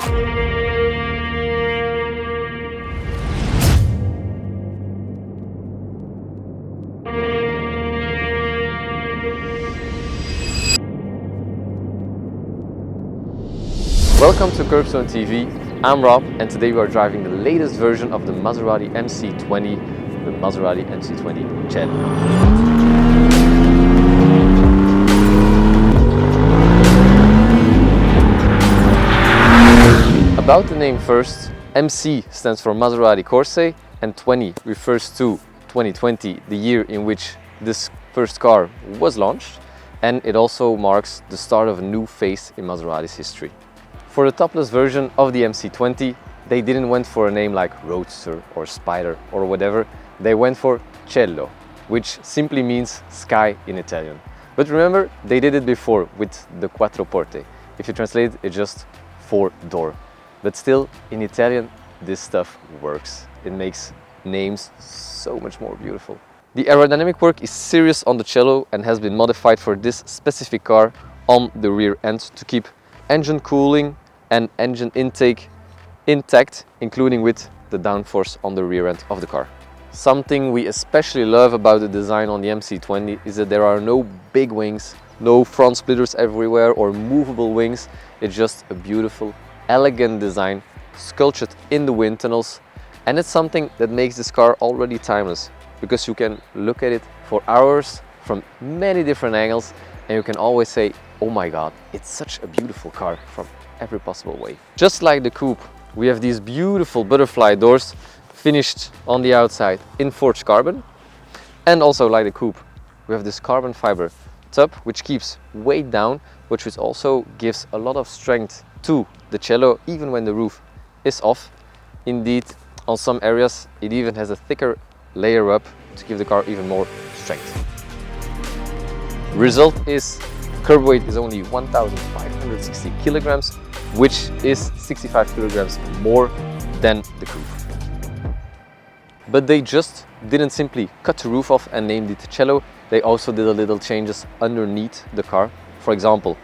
Welcome to Curbstone TV, I'm Rob and today we are driving the latest version of the Maserati MC20, the Maserati MC20 Cielo. About the name first, MC stands for Maserati Corsa and 20 refers to 2020, the year in which this first car was launched, and it also marks the start of a new phase in Maserati's history. For the topless version of the MC20, they didn't went for a name like Roadster or Spider or whatever, they went for Cielo, which simply means sky in Italian. But remember, they did it before with the Quattro Porte. If you translate it, it's just 4-door. But still, in Italian, this stuff works. It makes names so much more beautiful. The aerodynamic work is serious on the Cielo and has been modified for this specific car on the rear end to keep engine cooling and engine intake intact, including with the downforce on the rear end of the car. Something we especially love about the design on the MC20 is that there are no big wings, no front splitters everywhere or movable wings. It's just a beautiful, elegant design sculptured in the wind tunnels, and it's something that makes this car already timeless because you can look at it for hours from many different angles and you can always say, oh my god, it's such a beautiful car from every possible way. Just like the Coupe, we have these beautiful butterfly doors finished on the outside in forged carbon. And also like the Coupe, we have this carbon fiber top which keeps weight down, which also gives a lot of strength to the Cielo even when the roof is off. Indeed, on some areas it even has a thicker layer up to give the car even more strength. Result is curb weight is only 1,560 kilograms, which is 65 kilograms more than the Coupe. But they just didn't simply cut the roof off and named it Cielo, they also did a little changes underneath the car. For example,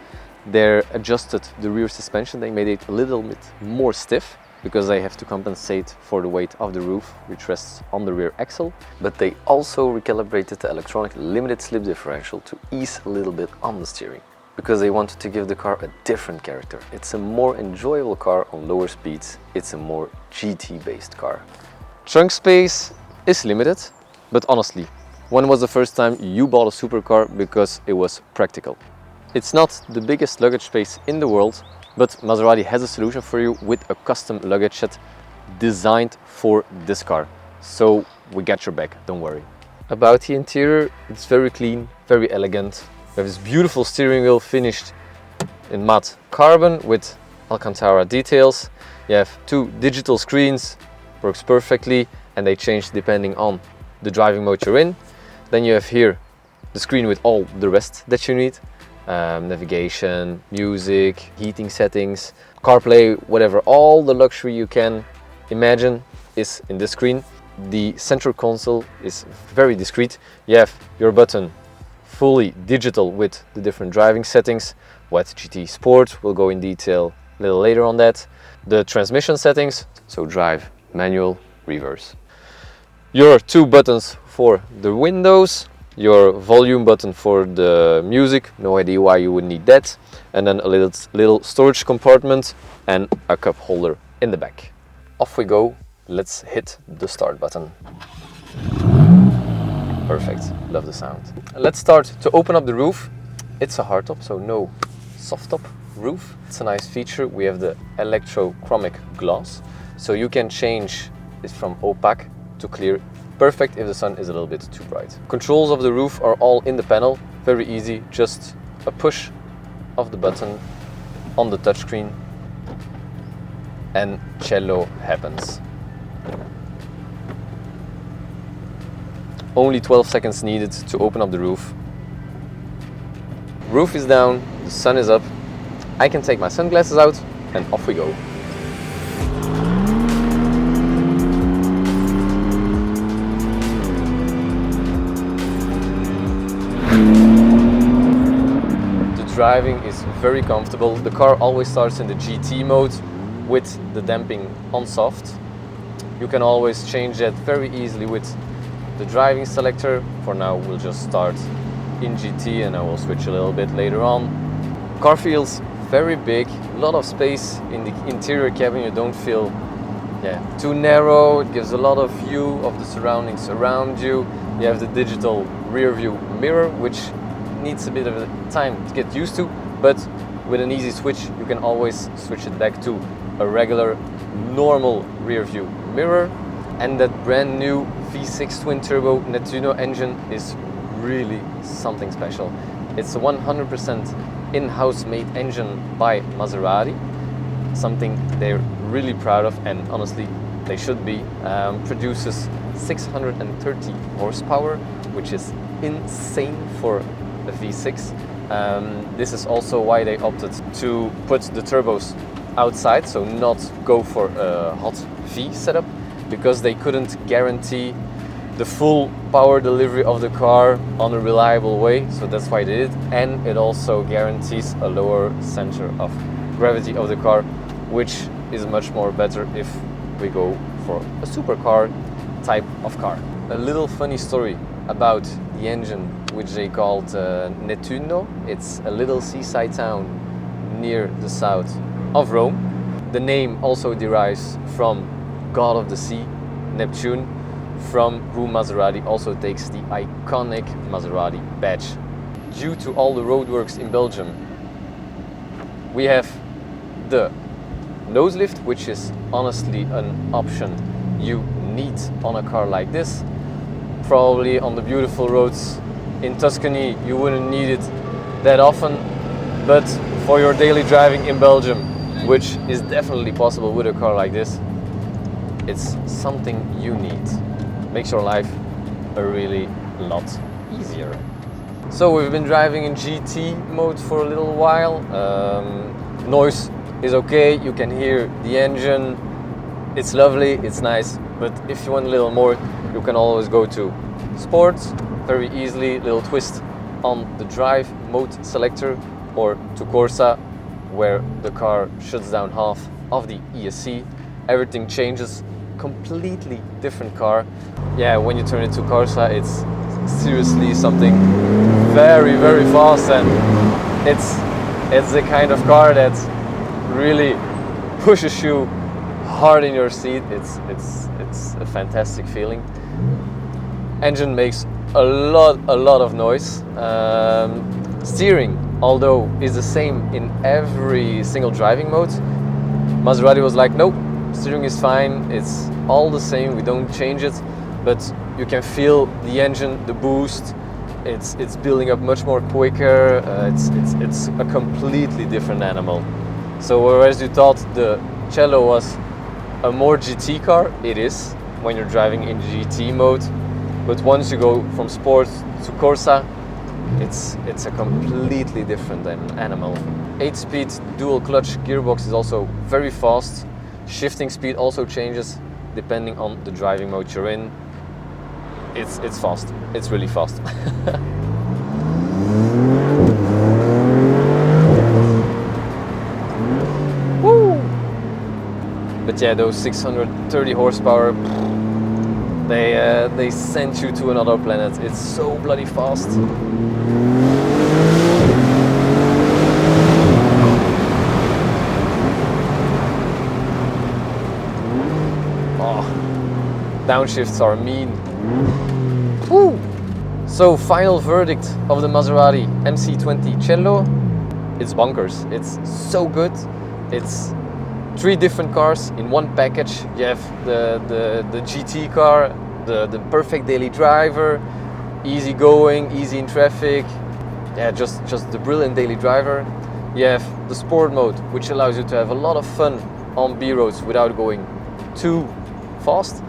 they adjusted the rear suspension, they made it a little bit more stiff because they have to compensate for the weight of the roof, which rests on the rear axle. But they also recalibrated the electronic limited slip differential to ease a little bit on the steering, because they wanted to give the car a different character. It's a more enjoyable car on lower speeds. It's a more GT-based car. Trunk space is limited, but honestly, when was the first time you bought a supercar because it was practical? It's not the biggest luggage space in the world, but Maserati has a solution for you with a custom luggage set designed for this car. So we got your back, don't worry. About the interior, it's very clean, very elegant. We have this beautiful steering wheel finished in matte carbon with Alcantara details. You have 2 digital screens, works perfectly, and they change depending on the driving mode you're in. Then you have here the screen with all the rest that you need. Navigation, music, heating settings, CarPlay, whatever, all the luxury you can imagine is in this screen. The central console is very discreet. You have your button fully digital with the different driving settings. What GT Sport, we'll go in detail a little later on that. The transmission settings, so drive, manual, reverse. Your 2 buttons for the windows, your volume button for the music, no idea why you would need that, and then a little storage compartment and a cup holder in the back. Off we go, let's hit the start button. Perfect, love the sound. Let's start to open up the roof. It's a hardtop, so no soft top roof. It's a nice feature. We have the electrochromic glass, so you can change it from opaque to clear. Perfect if the sun is a little bit too bright. Controls of the roof are all in the panel, very easy, just a push of the button on the touchscreen and Cielo happens. Only 12 seconds needed to open up the roof. Roof is down, the sun is up. I can take my sunglasses out and off we go. Driving is very comfortable. The car always starts in the GT mode, with the damping on soft. You can always change that very easily with the driving selector. For now we'll just start in GT and I will switch a little bit later on. Car feels very big, a lot of space in the interior cabin. You don't feel too narrow. It gives a lot of view of the surroundings around you. You have the digital rear view mirror, which needs a bit of time to get used to, but with an easy switch you can always switch it back to a regular normal rear view mirror. And that brand new V6 twin turbo Nettuno engine is really something special. It's a 100% in-house made engine by Maserati, something they're really proud of, and honestly they should be. Produces 630 horsepower, which is insane for a V6. This is also why they opted to put the turbos outside, so not go for a hot V setup, because they couldn't guarantee the full power delivery of the car on a reliable way, so that's why they did it. And it also guarantees a lower center of gravity of the car, which is much more better if we go for a supercar type of car. A little funny story about the engine, which they called Nettuno. It's a little seaside town near the south of Rome. The name also derives from God of the Sea, Neptune, from whom Maserati also takes the iconic Maserati badge. Due to all the roadworks in Belgium, we have the nose lift, which is honestly an option you need on a car like this. Probably on the beautiful roads in Tuscany you wouldn't need it that often, but for your daily driving in Belgium, which is definitely possible with a car like this, it's something you need. Makes your life a really lot easier. So we've been driving in GT mode for a little while. Noise is okay, you can hear the engine, it's lovely, it's nice, but if you want a little more, you can always go to Sports very easily, little twist on the drive mode selector, or to Corsa, where the car shuts down half of the ESC. Everything changes, completely different car. Yeah, when you turn it to Corsa, it's seriously something very, very fast, and it's the kind of car that really pushes you hard in your seat. It's a fantastic feeling. Engine makes a lot of noise. Steering, although, is the same in every single driving mode. Maserati was like, nope, steering is fine, it's all the same, we don't change it, but you can feel the engine, the boost. It's building up much more quicker. It's a completely different animal. So whereas you thought the Cielo was a more GT car, it is when you're driving in GT mode. But once you go from sport to Corsa, it's a completely different animal. 8-speed dual clutch gearbox is also very fast. Shifting speed also changes depending on the driving mode you're in. It's fast. It's really fast. Woo! But yeah, those 630 horsepower, they send you to another planet. It's so bloody fast. Oh, downshifts are mean. Woo! So final verdict of the Maserati MC20 Cielo, it's bonkers. It's so good. It's 3 different cars in one package. You have the GT car, the perfect daily driver, easy going, easy in traffic. Yeah, just the brilliant daily driver. You have the sport mode, which allows you to have a lot of fun on B roads without going too fast.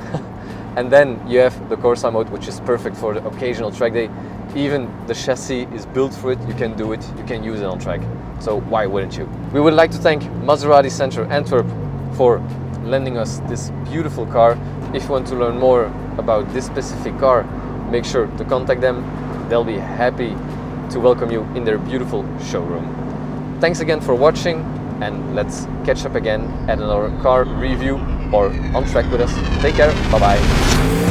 And then you have the Corsa mode, which is perfect for the occasional track day. Even the chassis is built for it. You can do it, you can use it on track. So why wouldn't you? We would like to thank Maserati Centre Antwerp for lending us this beautiful car. If you want to learn more about this specific car, make sure to contact them. They'll be happy to welcome you in their beautiful showroom. Thanks again for watching, and let's catch up again at another car review or on track with us. Take care, bye bye.